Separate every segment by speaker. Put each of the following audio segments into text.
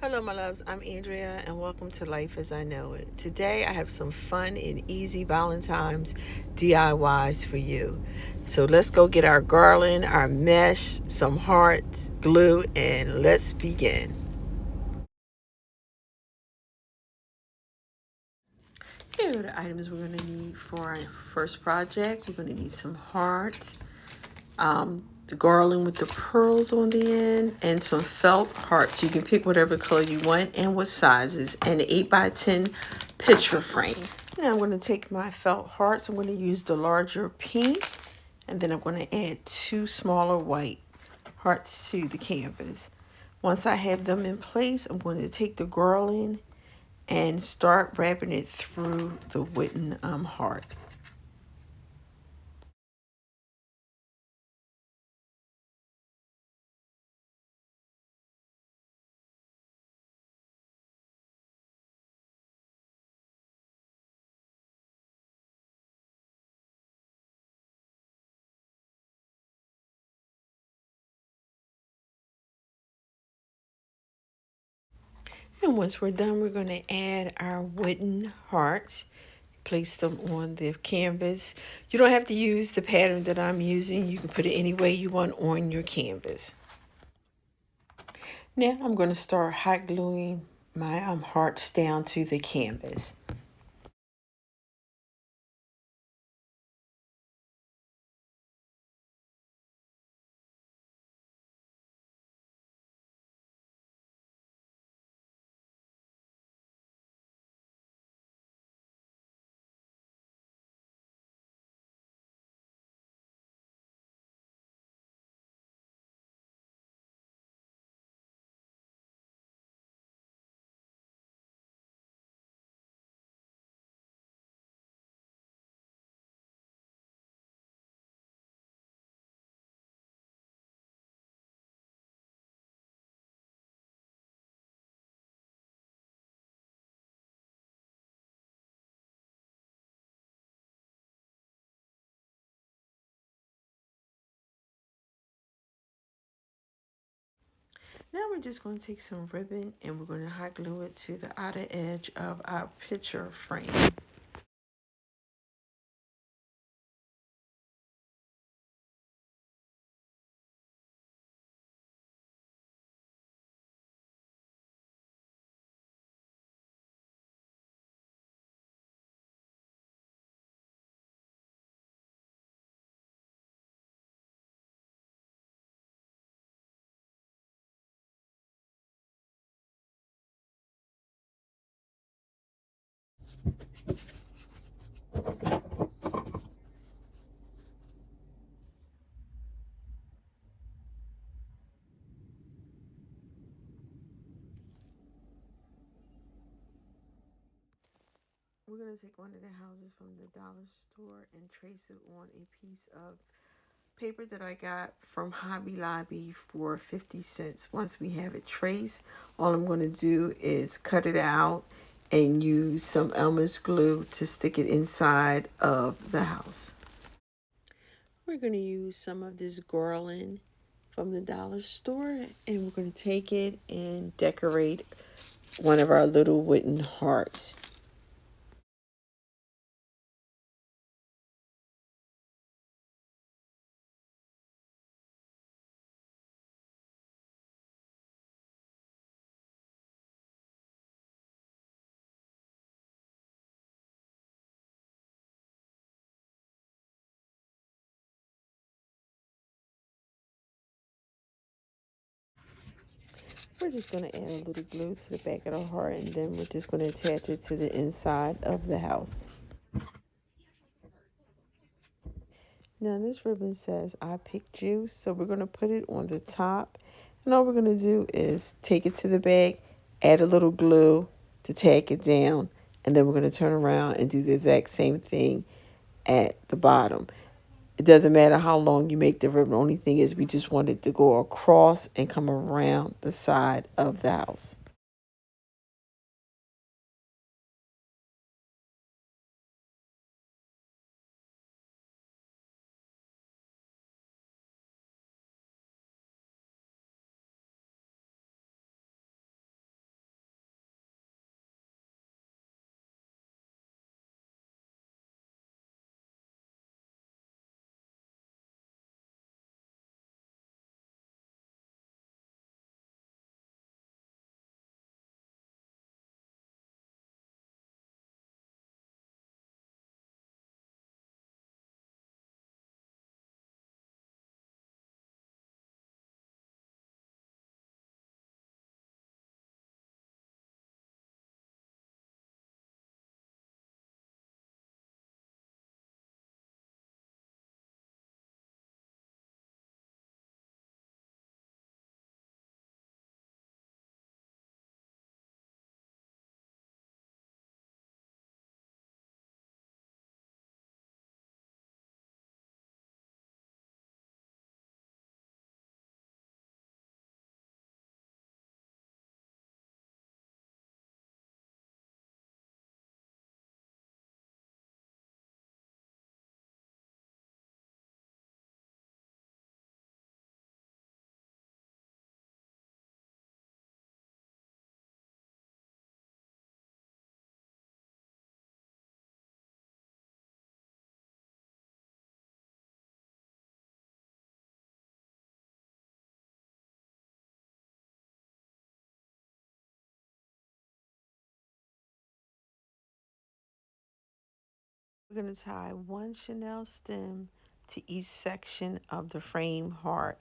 Speaker 1: Hello, my loves. I'm Andrea, and welcome to Life as I Know It. Today, I have some fun and easy Valentine's DIYs for you. So, let's go get our garland, our mesh, some hearts, glue, and let's begin. Here are the items we're going to need for our first project. We're going to need some hearts, the garland with the pearls on the end, and some felt hearts. You can pick whatever color you want and what sizes, and an 8x10 picture frame. Now I'm going to take my felt hearts. I'm going to use the larger pink, and then I'm going to add two smaller white hearts to the canvas. Once I have them in place, I'm going to take the garland and start wrapping it through the wooden heart. And once we're done, we're going to add our wooden hearts. Place them on the canvas. You don't have to use the pattern that I'm using. You can put it any way you want on your canvas. Now I'm going to start hot gluing my hearts down to the canvas. Now we're just going to take some ribbon and we're going to hot glue it to the outer edge of our picture frame. We're going to take one of the houses from the dollar store and trace it on a piece of paper that I got from Hobby Lobby for 50 cents. Once we have it traced, all I'm going to do is cut it out and use some Elmer's glue to stick it inside of the house. We're going to use some of this garland from the dollar store and we're going to take it and decorate one of our little wooden hearts. We're just going to add a little glue to the back of the heart and then we're just going to attach it to the inside of the house. Now this ribbon says I picked you, so we're going to put it on the top. And all we're going to do is take it to the back, add a little glue to tack it down, and then we're going to turn around and do the exact same thing at the bottom. It doesn't matter how long you make the ribbon. The only thing is we just want it to go across and come around the side of the house. We're going to tie one chenille stem to each section of the frame heart.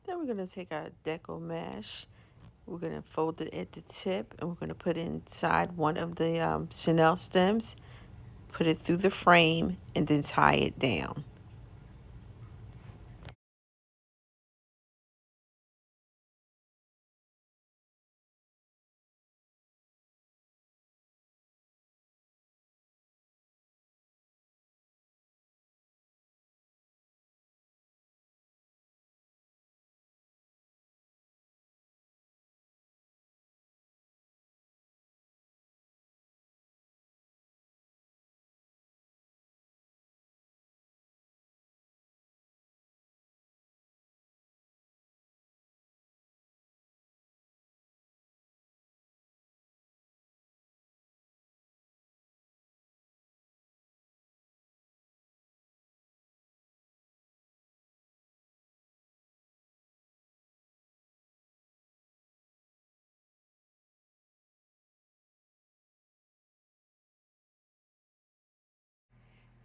Speaker 1: Then we're going to take our deco mesh. We're going to fold it at the tip and we're going to put it inside one of the chenille stems, put it through the frame, and then tie it down.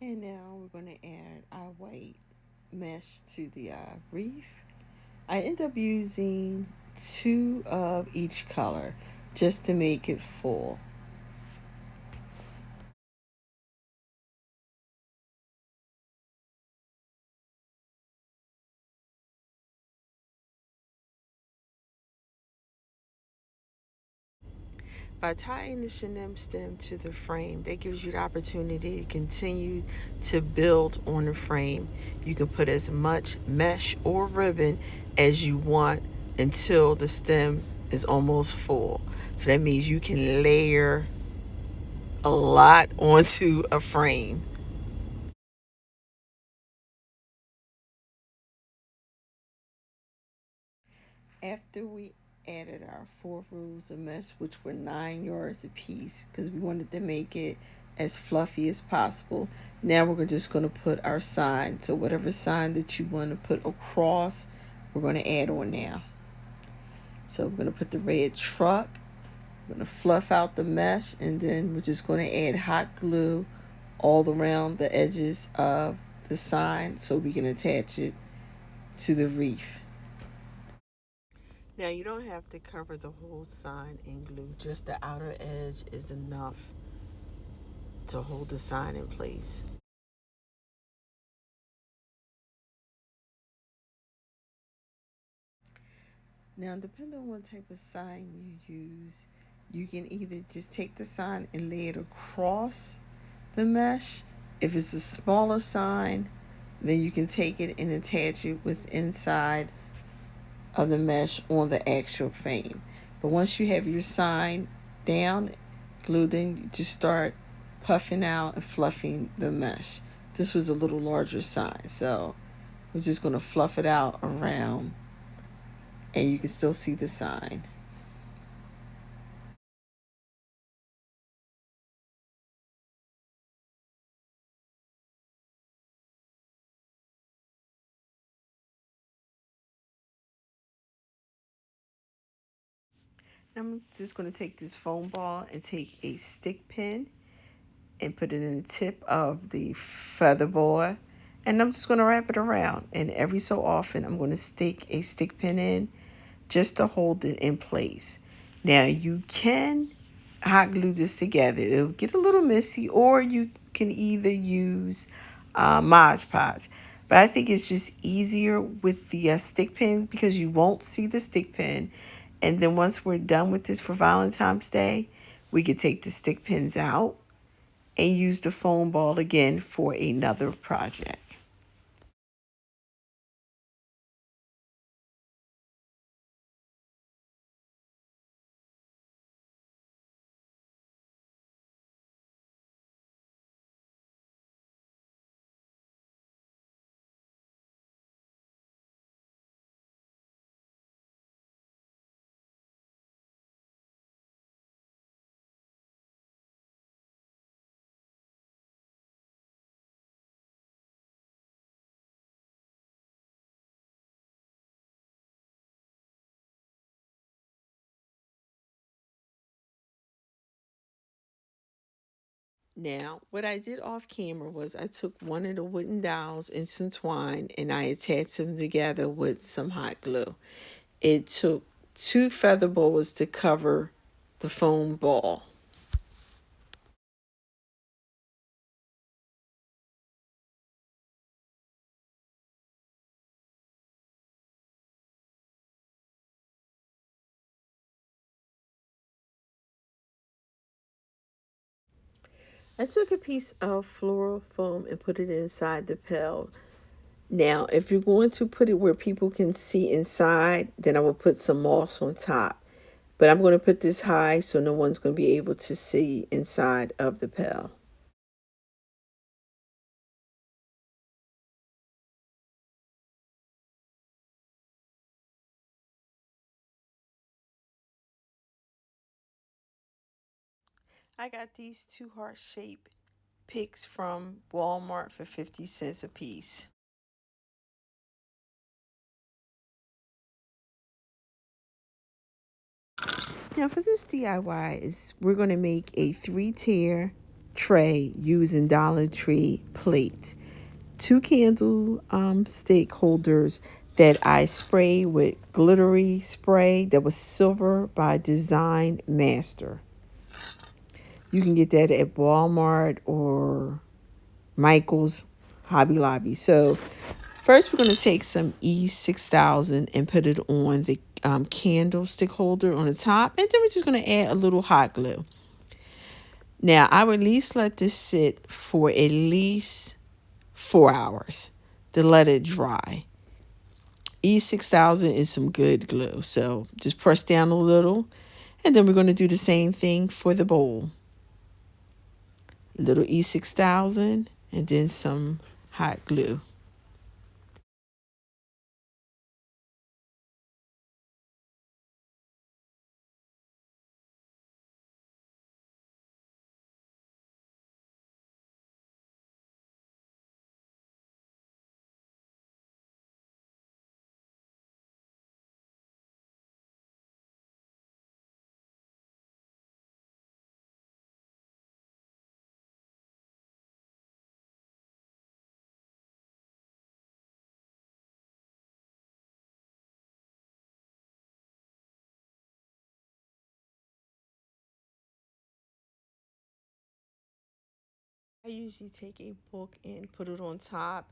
Speaker 1: And now we're going to add our white mesh to the wreath. I end up using two of each color just to make it full. By tying the chenille stem to the frame, that gives you the opportunity to continue to build on the frame. You can put as much mesh or ribbon as you want until the stem is almost full. So that means you can layer a lot onto a frame. After we added our 4 rolls of mesh, which were 9 yards apiece, because we wanted to make it as fluffy as possible. Now we're just going to put our sign. So whatever sign that you want to put across, we're going to add on now. So we're going to put the red truck. We're going to fluff out the mesh, and then we're just going to add hot glue all around the edges of the sign so we can attach it to the wreath. Now you don't have to cover the whole sign in glue, just the outer edge is enough to hold the sign in place. Now, depending on what type of sign you use, you can either just take the sign and lay it across the mesh. If it's a smaller sign, then you can take it and attach it with inside of the mesh on the actual frame. But once you have your sign down, glued in, you just start puffing out and fluffing the mesh. This was a little larger sign, so we're just going to fluff it out around and you can still see the sign. I'm just going to take this foam ball and take a stick pin and put it in the tip of the feather boa, and I'm just going to wrap it around, and every so often I'm going to stick a stick pin in just to hold it in place. Now you can hot glue this together. It'll get a little messy, or you can either use Mod Podge. But I think it's just easier with the stick pin because you won't see the stick pin. And then once we're done with this for Valentine's Day, we could take the stick pins out and use the foam ball again for another project. Now, what I did off camera was I took one of the wooden dowels and some twine and I attached them together with some hot glue. It took 2 feather boas to cover the foam ball. I took a piece of floral foam and put it inside the pail. Now, if you're going to put it where people can see inside, then I will put some moss on top. But I'm going to put this high so no one's going to be able to see inside of the pail. I got these two heart-shaped picks from Walmart for 50 cents a piece. Now for this DIY is we're going to make a 3-tier tray using Dollar Tree plate. 2 candle stick holders that I sprayed with glittery spray that was silver by Design Master. You can get that at Walmart or Michael's, Hobby Lobby. So first we're going to take some E6000 and put it on the candlestick holder on the top. And then we're just going to add a little hot glue. Now I would at least let this sit for at least 4 hours to let it dry. E6000 is some good glue. So just press down a little. And then we're going to do the same thing for the bowl. Little E6000 and then some hot glue. I usually take a book and put it on top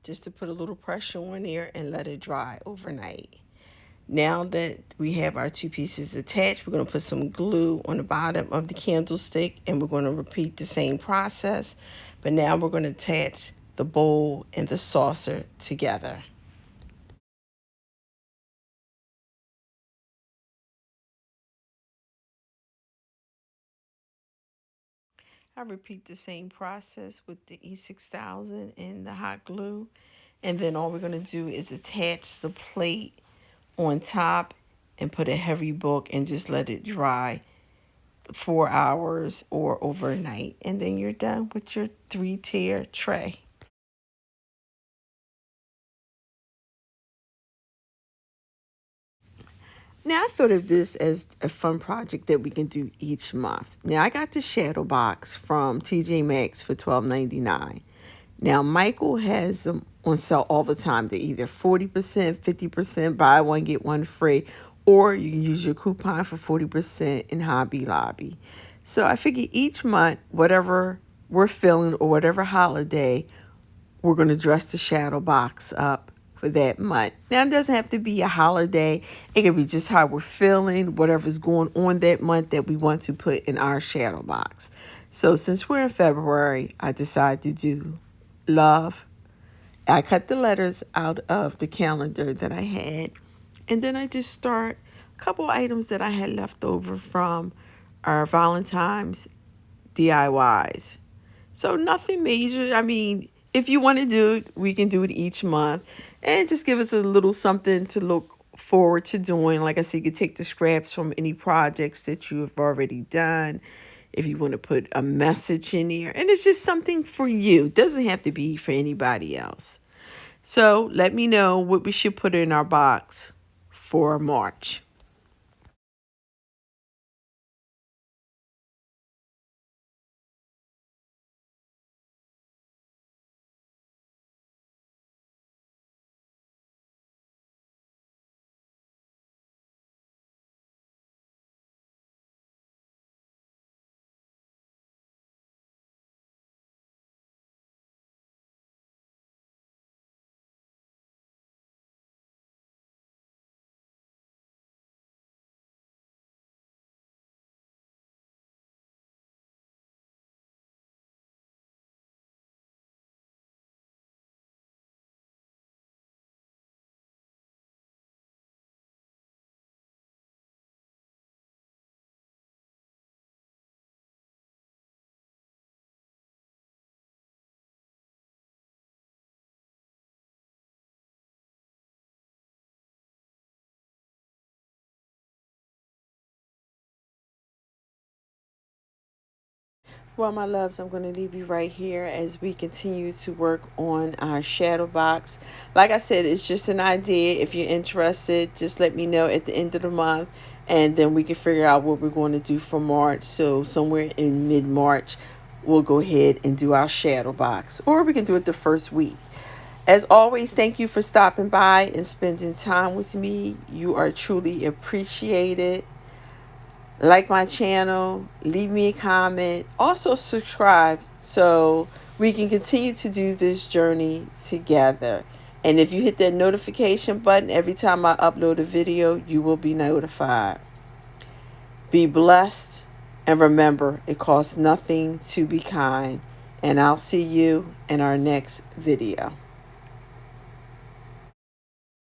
Speaker 1: just to put a little pressure on there and let it dry overnight. Now that we have our 2 pieces attached, we're going to put some glue on the bottom of the candlestick and we're going to repeat the same process. But now we're going to attach the bowl and the saucer together. I repeat the same process with the E6000 and the hot glue. And then all we're going to do is attach the plate on top and put a heavy book and just let it dry 4 hours or overnight. And then you're done with your 3-tier tray. Now I thought of this as a fun project that we can do each month. Now I got the shadow box from TJ Maxx for $12.99. Now Michael has them on sale all the time. They're either 40%, 50%, buy one get one free, or you can use your coupon for 40% in Hobby Lobby. So I figure each month, whatever we're feeling or whatever holiday, we're going to dress the shadow box up for that month. Now, it doesn't have to be a holiday. It can be just how we're feeling, whatever's going on that month that we want to put in our shadow box. So since we're in February, I decided to do love. I cut the letters out of the calendar that I had. And then I just start a couple items that I had left over from our Valentine's DIYs. So nothing major. I mean, if you want to do it, we can do it each month. And just give us a little something to look forward to doing. Like I said, you can take the scraps from any projects that you have already done. If you want to put a message in there. And it's just something for you. It doesn't have to be for anybody else. So let me know what we should put in our box for March. Well, my loves, I'm going to leave you right here as we continue to work on our shadow box. Like I said, it's just an idea. If you're interested, just let me know at the end of the month, and then we can figure out what we're going to do for March. So somewhere in mid-March, we'll go ahead and do our shadow box, or we can do it the first week. As always, thank you for stopping by and spending time with me. You are truly appreciated. Like my channel, leave me a comment, also subscribe so we can continue to do this journey together. And if you hit that notification button every time I upload a video, you will be notified. Be blessed, and remember, it costs nothing to be kind. And I'll see you in our next video.